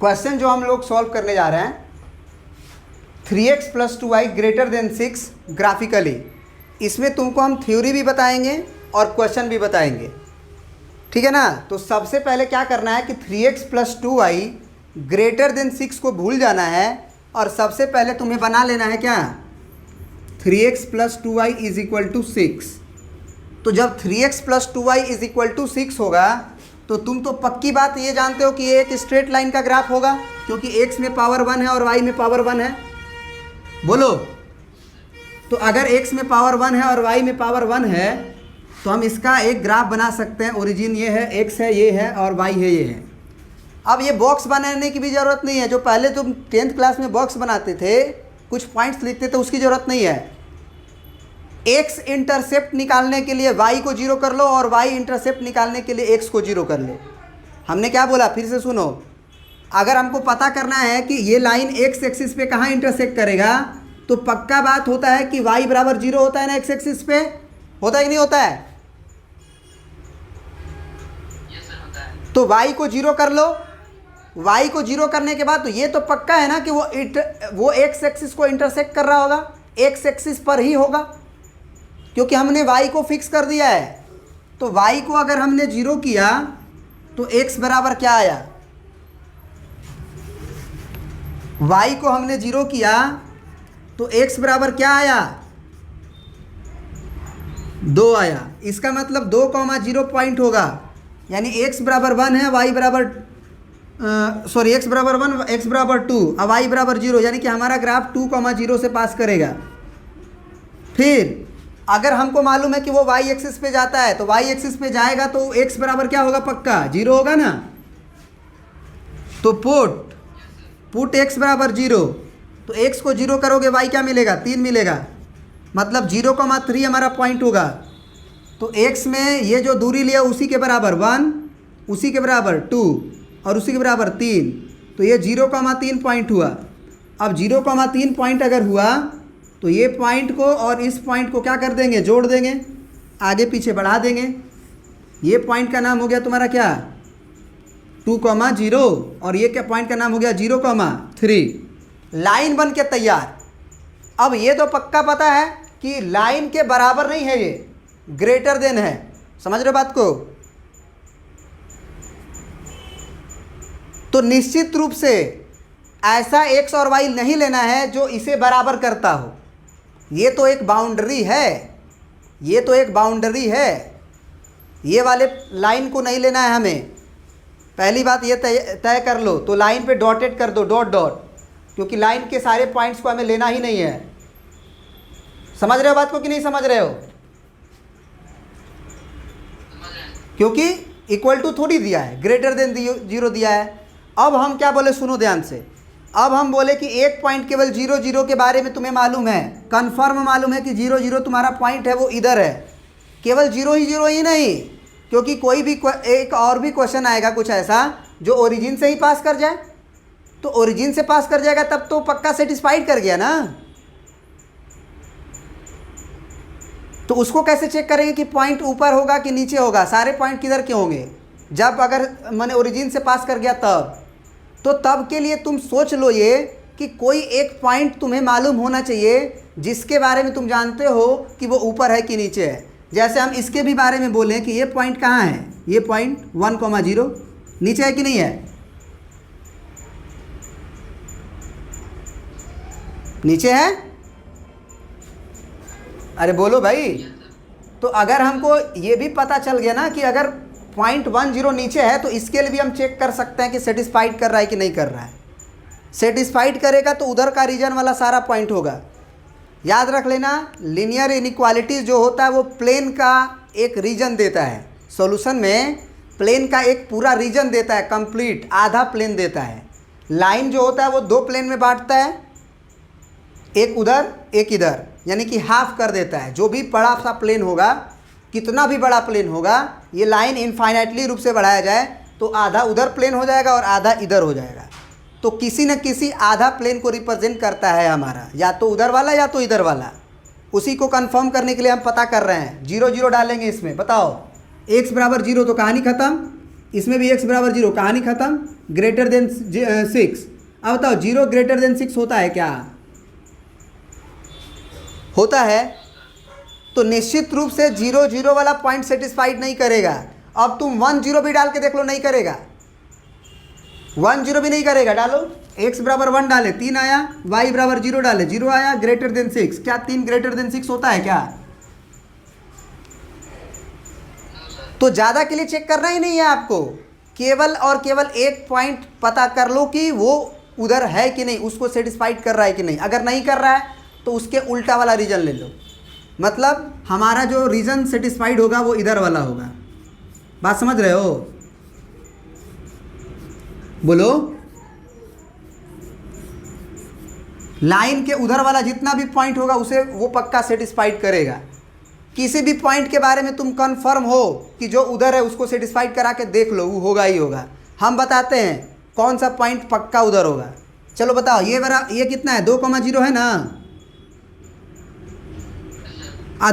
Question जो हम लोग सॉल्व करने जा रहे हैं 3x + 2y > 6 ग्राफिकली, इसमें तुमको हम थ्योरी भी बताएंगे और क्वेश्चन भी बताएंगे, ठीक है ना। तो सबसे पहले क्या करना है कि 3x + 2y > 6 को भूल जाना है और सबसे पहले तुम्हें बना लेना है क्या 3x + 2y = 6। तो जब 3x + 2y = 6 होगा तो तुम तो पक्की बात ये जानते हो कि ये एक स्ट्रेट लाइन का ग्राफ होगा, क्योंकि x में पावर 1 है और y में पावर 1 है। बोलो, तो अगर x में पावर 1 है और y में पावर 1 है तो हम इसका एक ग्राफ बना सकते हैं। ओरिजिन ये है, x है, ये है और y है, ये है। अब ये बॉक्स बनाने की भी ज़रूरत नहीं है। जो पहले तुम 10th क्लास में बॉक्स बनाते थे, कुछ पॉइंट्स लिखते थे, उसकी ज़रूरत नहीं है। x इंटरसेप्ट निकालने के लिए y को 0 कर लो और y इंटरसेप्ट निकालने के लिए x को 0 कर लो। हमने क्या बोला, फिर से सुनो। अगर हमको पता करना है कि ये लाइन x एक्सिस पे कहाँ इंटरसेक्ट करेगा, तो पक्का बात होता है कि y = 0 होता है ना x एक्सिस पे, होता है कि नहीं होता है? तो y को 0 कर लो। y को 0 करने के बाद तो ये तो पक्का है ना कि वो x एक्सिस को इंटरसेक्ट कर रहा होगा, x एक्सिस पर ही होगा, क्योंकि हमने y को फिक्स कर दिया है। तो y को अगर हमने 0 किया तो x बराबर क्या आया, y को हमने 0 किया तो x बराबर क्या आया, 2 आया। इसका मतलब 2,0 पॉइंट होगा, यानी x बराबर 1 है, y बराबर x बराबर 1, x बराबर 2 और y बराबर 0, यानी कि हमारा ग्राफ 2,0 से पास करेगा। फिर अगर हमको मालूम है कि वो y एक्सिस पे जाता है, तो y एक्सिस पे जाएगा तो x बराबर क्या होगा, पक्का 0 होगा ना। तो पुट x बराबर 0, तो x को 0 करोगे y क्या मिलेगा, 3 मिलेगा, मतलब 0,3 हमारा पॉइंट होगा। तो x में ये जो दूरी लिया उसी के बराबर 1, उसी के बराबर 2 और उसी के बराबर 3, तो ये 0,3 पॉइंट हुआ। अब 0,3 पॉइंट अगर हुआ तो ये पॉइंट को और इस पॉइंट को क्या कर देंगे, जोड़ देंगे, आगे पीछे बढ़ा देंगे। ये पॉइंट का नाम हो गया तुम्हारा क्या 2,0 और ये क्या पॉइंट का नाम हो गया 0,3। लाइन बन के तैयार। अब ये तो पक्का पता है कि लाइन के बराबर नहीं है, ये ग्रेटर देन है। समझ रहे हो बात को? तो निश्चित रूप से ऐसा x और y नहीं लेना है जो इसे बराबर करता हो। ये तो एक बाउंड्री है, ये तो एक बाउंड्री है। ये वाले लाइन को नहीं लेना है हमें। पहली बात ये तय कर लो। तो लाइन पे डॉटेड कर दो, डॉट डॉट, क्योंकि लाइन के सारे पॉइंट्स को हमें लेना ही नहीं है। समझ रहे हो बात को कि नहीं समझ रहे हो? क्योंकि इक्वल टू थोड़ी दिया है, ग्रेटर देन 0 दिया है। अब हम क्या बोले, सुनो ध्यान से। अब हम बोले कि एक पॉइंट केवल 0, 0 के बारे में तुम्हें मालूम है, कंफर्म मालूम है कि 0, 0 तुम्हारा पॉइंट है वो इधर है। केवल 0 ही नहीं, क्योंकि कोई भी एक और भी क्वेश्चन आएगा कुछ ऐसा जो ओरिजिन से ही पास कर जाए। तो ओरिजिन से पास कर जाएगा तब तो पक्का सेटिस्फाइड कर गया ना। तो उसको कैसे चेक करेंगे कि पॉइंट ऊपर होगा कि नीचे होगा, सारे पॉइंट किधर के होंगे? जब अगर मैंने ओरिजिन से पास कर गया तब। तो तब के लिए तुम सोच लो ये कि कोई एक पॉइंट तुम्हें मालूम होना चाहिए जिसके बारे में तुम जानते हो कि वो ऊपर है कि नीचे है। जैसे हम इसके भी बारे में बोलें कि ये पॉइंट कहाँ है, ये पॉइंट 1,0 नीचे है कि नहीं है, नीचे है? अरे बोलो भाई। तो अगर हमको ये भी पता चल गया ना कि अगर 0.10 नीचे है, तो इसके लिए भी हम चेक कर सकते हैं कि सेटिस्फाइड कर रहा है कि नहीं कर रहा है। सेटिस्फाइड करेगा तो उधर का रीजन वाला सारा पॉइंट होगा। याद रख लेना, लीनियर इनइक्वालिटीज़ जो होता है वो प्लेन का एक रीजन देता है। सॉल्यूशन में प्लेन का एक पूरा रीजन देता है, कंप्लीट आधा प्लेन देता है। लाइन जो होता है वो 2 प्लेन में बांटता है, एक उधर एक इधर, यानी कि हाफ कर देता है। जो भी बड़ा सा प्लेन होगा, कितना भी बड़ा प्लेन होगा, ये लाइन इनफाइनाइटली रूप से बढ़ाया जाए तो आधा उधर प्लेन हो जाएगा और आधा इधर हो जाएगा। तो किसी न किसी आधा प्लेन को रिप्रेजेंट करता है हमारा, या तो उधर वाला या तो इधर वाला। उसी को कंफर्म करने के लिए हम पता कर रहे हैं। 0, 0 डालेंगे इसमें, बताओ x बराबर 0 तो कहानी ख़त्म, इसमें भी x बराबर 0 कहानी ख़त्म, ग्रेटर देन 6। अब बताओ 0 ग्रेटर देन 6 होता है क्या? होता है। तो निश्चित रूप से 0 0 वाला पॉइंट सेटिस्फाइड नहीं करेगा। अब तुम 1 0 भी डाल के देख लो, नहीं करेगा। 1 0 भी नहीं करेगा। डालो, x बराबर 1 डाले 3 आया, y बराबर 0 डाले 0 आया, ग्रेटर देन 6। क्या 3 ग्रेटर देन 6 होता है क्या? तो ज़्यादा के लिए चेक करना ही नहीं है आपको, केवल और केवल एक पॉइंट पता कर लो कि वो उधर है कि नहीं, उसको सेटिस्फाइड कर रहा है कि नहीं। अगर नहीं कर रहा है तो उसके उल्टा वाला रीजन ले लो। मतलब हमारा जो रीजन सेटिस्फाइड होगा वो इधर वाला होगा। बात समझ रहे हो? बोलो। लाइन के उधर वाला जितना भी पॉइंट होगा उसे वो पक्का सेटिस्फाइड करेगा। किसी भी पॉइंट के बारे में तुम कंफर्म हो कि जो उधर है उसको सेटिस्फाइड करा के देख लो, वो होगा ही होगा। हम बताते हैं कौन सा पॉइंट पक्का उधर होगा। चलो बताओ, ये कितना है? 2,0 है ना?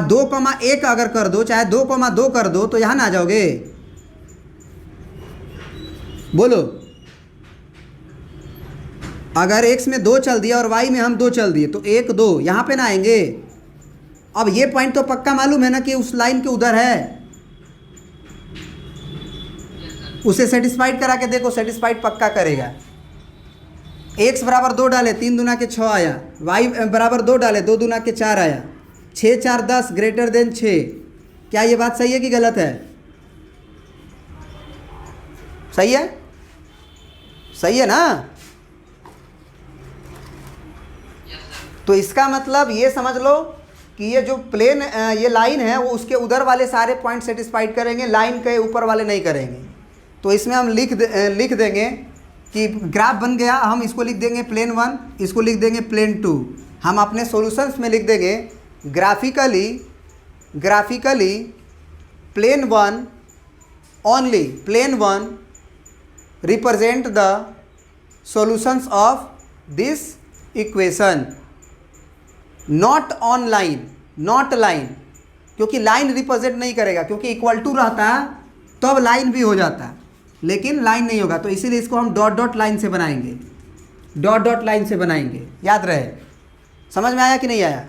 2,1 अगर कर दो, चाहे 2,2 कर दो, तो यहाँ ना आ जाओगे? बोलो। अगर x में 2 चल दिया और y में हम 2 चल दिए तो 1 2 यहाँ पे ना आएंगे। अब ये पॉइंट तो पक्का मालूम है ना कि उस लाइन के उधर है, उसे सेटिस्फाइड करा के देखो, सेटिस्फाइड पक्का करेगा। x बराबर 2 डाले 3 दूना के 6 आया, y बराबर 2 डाले 2 दूना के 4 आया, 6 4 10 ग्रेटर देन 6। क्या ये बात सही है कि गलत है? सही है? सही है ना? तो इसका मतलब ये समझ लो कि ये जो प्लेन ये लाइन है वो उसके उधर वाले सारे पॉइंट सेटिस्फाइड करेंगे, लाइन के ऊपर वाले नहीं करेंगे। तो इसमें हम लिख देंगे कि ग्राफ बन गया। हम इसको लिख देंगे प्लेन 1, इसको लिख देंगे प्लेन 2। हम अपने सॉल्यूशंस में लिख देंगे graphically plane 1 only, plane 1 represent the solutions of this equation, not on line, not line. क्योंकि लाइन रिप्रेजेंट नहीं करेगा, क्योंकि इक्वल टू रहता है तब लाइन भी हो जाता है, लेकिन लाइन नहीं होगा। तो इसीलिए इसको हम डॉट डॉट लाइन से बनाएंगे, डॉट डॉट लाइन से बनाएंगे। याद रहे। समझ में आया कि नहीं आया?